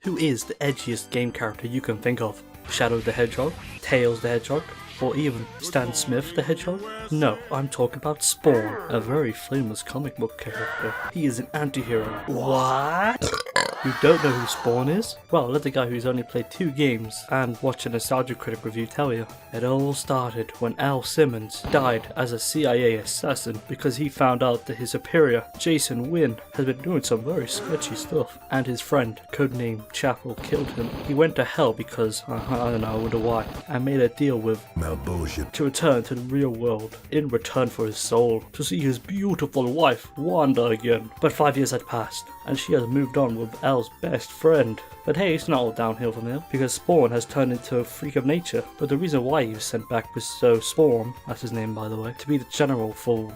Who is the edgiest game character you can think of? Shadow the Hedgehog? Tails the Hedgehog? Or even Stan Smith the Hedgehog? No, I'm talking about Spawn, a very famous comic book character. He is an anti-hero. What? You don't know who Spawn is? Well, let the guy who's only played 2 games and watched a Nostalgia Critic review tell you. It all started when Al Simmons died as a CIA assassin because he found out that his superior, Jason Wynn, has been doing some very sketchy stuff, and his friend, codenamed Chapel, killed him. He went to hell because, I don't know, I wonder why, and made a deal with bullshit to return to the real world in return for his soul, to see his beautiful wife Wanda again. But 5 years had passed, and she has moved on with Al's best friend. But hey, it's not all downhill from here, because Spawn has turned into a freak of nature. But the reason why he was sent back was so Spawn, that's his name by the way, to be the general for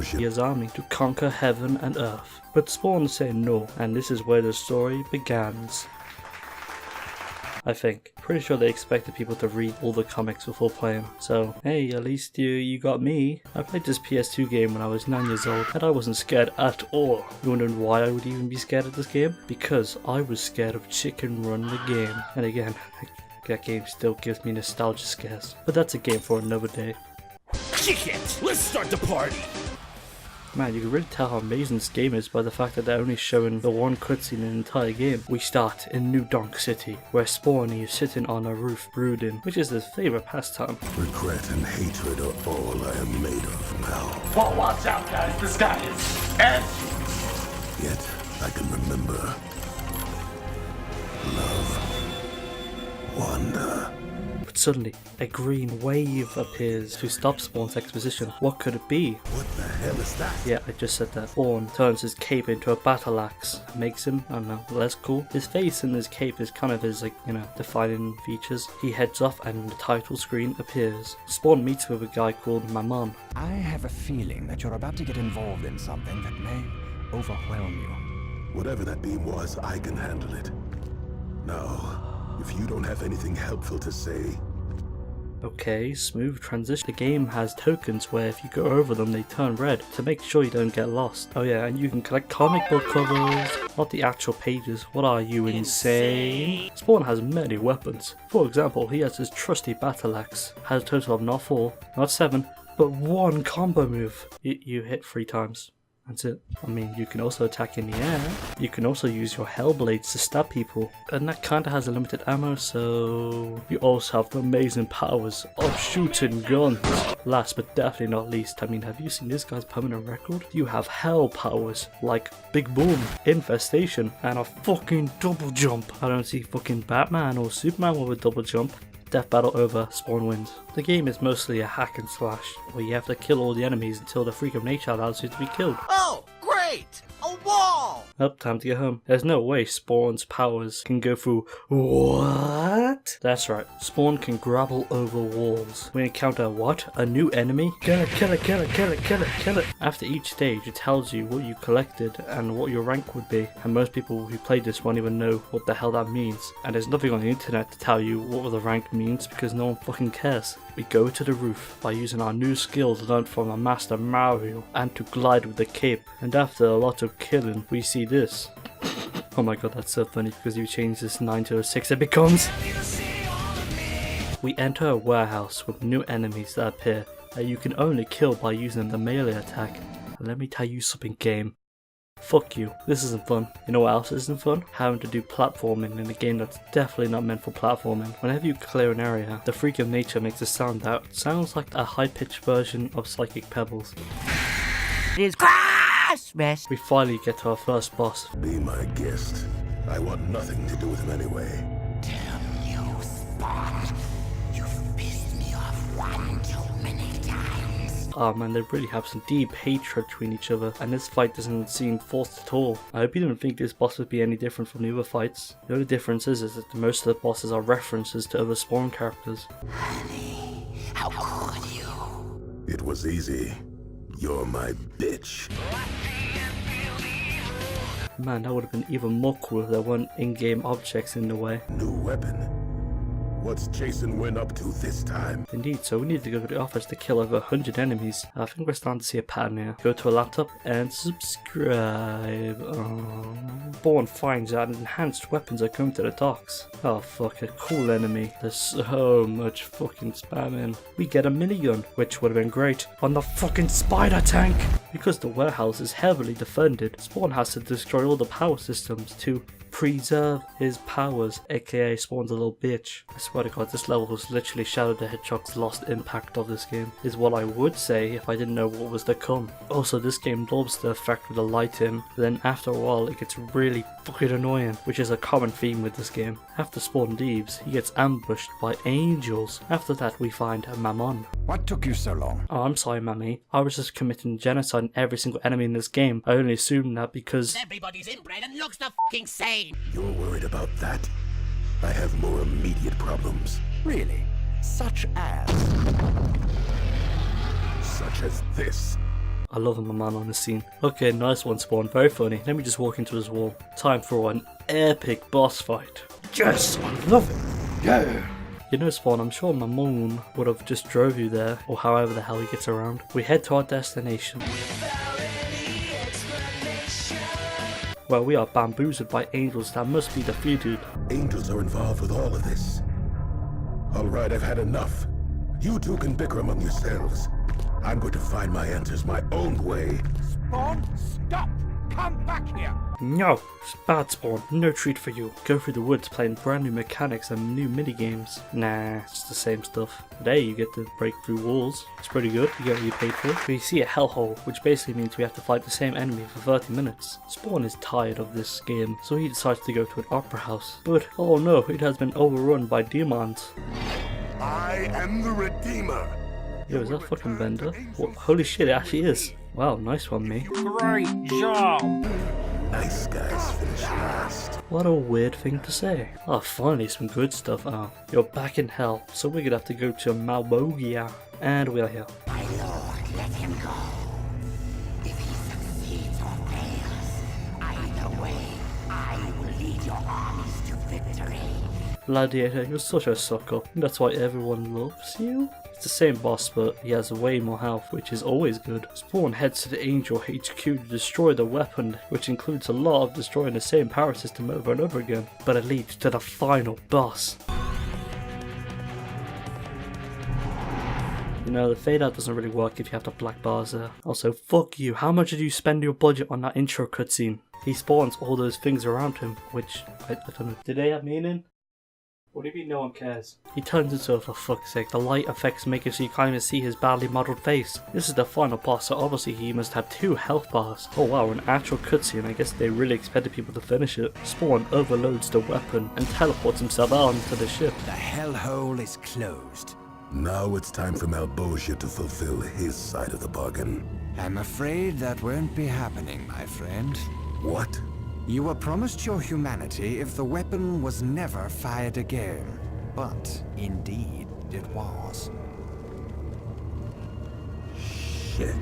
his army, to conquer heaven and earth. But Spawn said no, and this is where the story begins. I think. Pretty sure they expected people to read all the comics before playing. So, hey, at least you got me. I played this PS2 game when I was 9 years old, and I wasn't scared at all. You wondering why I would even be scared of this game? Because I was scared of Chicken Run the game. And again, that game still gives me nostalgia scares. But that's a game for another day. Kick it! Let's start the party! Man, you can really tell how amazing this game is by the fact that they're only showing the one cutscene in the entire game. We start in New Donk City, where Spawn is sitting on a roof brooding, which is his favourite pastime. Regret and hatred are all I am made of now. Well, watch out, guys. This guy is edgy. Yet, I can remember. Love. Wonder. But suddenly, a green wave appears to stop Spawn's exposition. What could it be? What the hell is that? Yeah, I just said that. Spawn turns his cape into a battle axe. Makes him, I don't know, less cool. His face in his cape is kind of his, defining features. He heads off and the title screen appears. Spawn meets with a guy called Maman. I have a feeling that you're about to get involved in something that may overwhelm you. Whatever that beam was, I can handle it. Now, if you don't have anything helpful to say... Okay, smooth transition. The game has tokens where if you go over them they turn red to make sure you don't get lost. Oh yeah, and you can collect comic book covers, not the actual pages. What are you, insane? Spawn has many weapons. For example, he has his trusty battle axe. Has a total of not 4, not 7, but 1 combo move. You hit 3 times. That's it. I mean, you can also attack in the air. You can also use your Hellblades to stab people. And that kinda has a limited ammo, so... You also have the amazing powers of shooting guns. Last but definitely not least, I mean, have you seen this guy's permanent record? You have hell powers, like Big Boom, Infestation, and a fucking double jump. I don't see fucking Batman or Superman with a double jump. Death battle over, Spawn wins. The game is mostly a hack and slash, where you have to kill all the enemies until the freak of nature allows you to be killed. Oh, great! A wall! Oh, time to get home. There's no way Spawn's powers can go through... What? That's right, Spawn can grapple over walls. We encounter what? A new enemy? Kill it, kill it, kill it, kill it, kill it, kill it. After each stage, it tells you what you collected and what your rank would be. And most people who play this won't even know what the hell that means. And there's nothing on the internet to tell you what the rank means because no one fucking cares. We go to the roof by using our new skills learned from our master Mario and to glide with the cape. And after a lot of killing, we see this. Oh my god, that's so funny because you change this 9 to a 6 it becomes. We enter a warehouse with new enemies that appear that you can only kill by using the melee attack. And let me tell you something, game. Fuck you, this isn't fun. You know what else isn't fun? Having to do platforming in a game that's definitely not meant for platforming. Whenever you clear an area, the freak of nature makes a sound that sounds like a high-pitched version of Psychic Pebbles. It is Christmas! We finally get to our first boss. Be my guest. I want nothing to do with him anyway. Damn you, Spawn. You've pissed me off one too many times. Oh man, they really have some deep hatred between each other, and this fight doesn't seem forced at all. I hope you didn't think this boss would be any different from the other fights. The only difference is that most of the bosses are references to other Spawn characters. Honey, how could you? It was easy. You're my bitch. Man, that would have been even more cool if there weren't in-game objects in the way. New weapon. What's Jason Wynn up to this time? Indeed, so we need to go to the office to kill over 100 enemies. I think we're starting to see a pattern here. Go to a laptop and subscribe. Spawn finds out enhanced weapons are coming to the docks. Oh fuck, a cool enemy. There's so much fucking spamming. We get a minigun, which would have been great on the fucking spider tank. Because the warehouse is heavily defended, Spawn has to destroy all the power systems to preserve his powers, aka Spawn's a little bitch. I swear to god, this level was literally Shadow the Hedgehog's lost impact of this game, is what I would say if I didn't know what was to come. Also, this game loves the effect with the light in, but then after a while it gets really fucking annoying, which is a common theme with this game. After Spawn leaves, he gets ambushed by angels. After that we find Mammon. What took you so long? Oh, I'm sorry, Mammy. I was just committing genocide on every single enemy in this game. I only assumed that because Everybody's inbred and looks the fucking same. You're worried about that? I have more immediate problems. Really? Such as? Such as this. I love Mammon on the scene. Okay, nice one, Spawn. Very funny. Let me just walk into his wall. Time for an epic boss fight. Yes, I love it. Yeah. You know, Spawn, I'm sure Mammon would have just drove you there, or however the hell he gets around. We head to our destination. Well, we are bamboozled by angels that must be defeated. Angels are involved with all of this. Alright, I've had enough. You two can bicker among yourselves. I'm going to find my answers my own way. Spawn, stop! Come back here! No, it's bad, Spawn. No treat for you. Go through the woods playing brand new mechanics and new minigames. Nah, it's the same stuff. Today you get to break through walls. It's pretty good. You get what you paid for. We see a hellhole, which basically means we have to fight the same enemy for 30 minutes. Spawn is tired of this game, so he decides to go to an opera house. But, oh no, it has been overrun by demons. I am the Redeemer. Yo, is that fucking Bender? What? Holy shit, it actually is. Wow, nice one, me. Great job. Nice guys finish last. What a weird thing to say. Oh, finally some good stuff. Oh, you're back in hell, so we're gonna have to go to Malbogia. And we are here. My lord, let him go. If he succeeds or fails, either way, I will lead your armies to victory. Gladiator, you're such a sucker. That's why everyone loves you. It's the same boss, but he has way more health, which is always good. Spawn heads to the Angel HQ to destroy the weapon, which includes a lot of destroying the same power system over and over again. But it leads to the final boss. You know, the fade out doesn't really work if you have the black bars there. Also, fuck you, how much did you spend your budget on that intro cutscene? He spawns all those things around him, which, I don't know, did they have meaning? What do you mean no one cares? He turns into, for fuck's sake, the light effects make it so you can't even see his badly modelled face. This is the final boss, so obviously he must have 2 health bars. Oh wow, an actual cutscene. I guess they really expected people to finish it. Spawn overloads the weapon and teleports himself out onto the ship. The hellhole is closed. Now it's time for Malbogia to fulfill his side of the bargain. I'm afraid that won't be happening, my friend. What? You were promised your humanity if the weapon was never fired again. But, indeed, it was. Shit.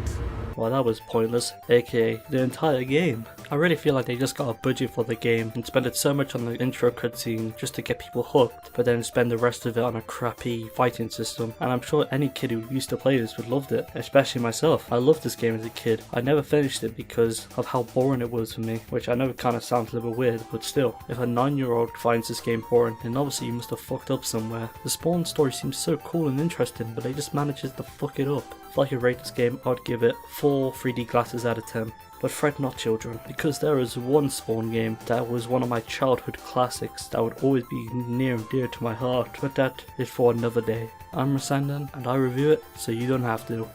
Well, that was pointless, aka the entire game. I really feel like they just got a budget for the game and spent it so much on the intro cutscene just to get people hooked, but then spend the rest of it on a crappy fighting system. And I'm sure any kid who used to play this would loved it, especially myself. I loved this game as a kid. I never finished it because of how boring it was for me, which I know it kind of sounds a little bit weird, but still, if a 9-year-old finds this game boring, then obviously you must have fucked up somewhere. The Spawn story seems so cool and interesting, but they just manages to fuck it up. If I could rate this game, I'd give it 4 3D glasses out of 10. But fret not, children, because there is one Spawn game that was one of my childhood classics that would always be near and dear to my heart, but that is for another day. I'm RasenDan, and I review it so you don't have to.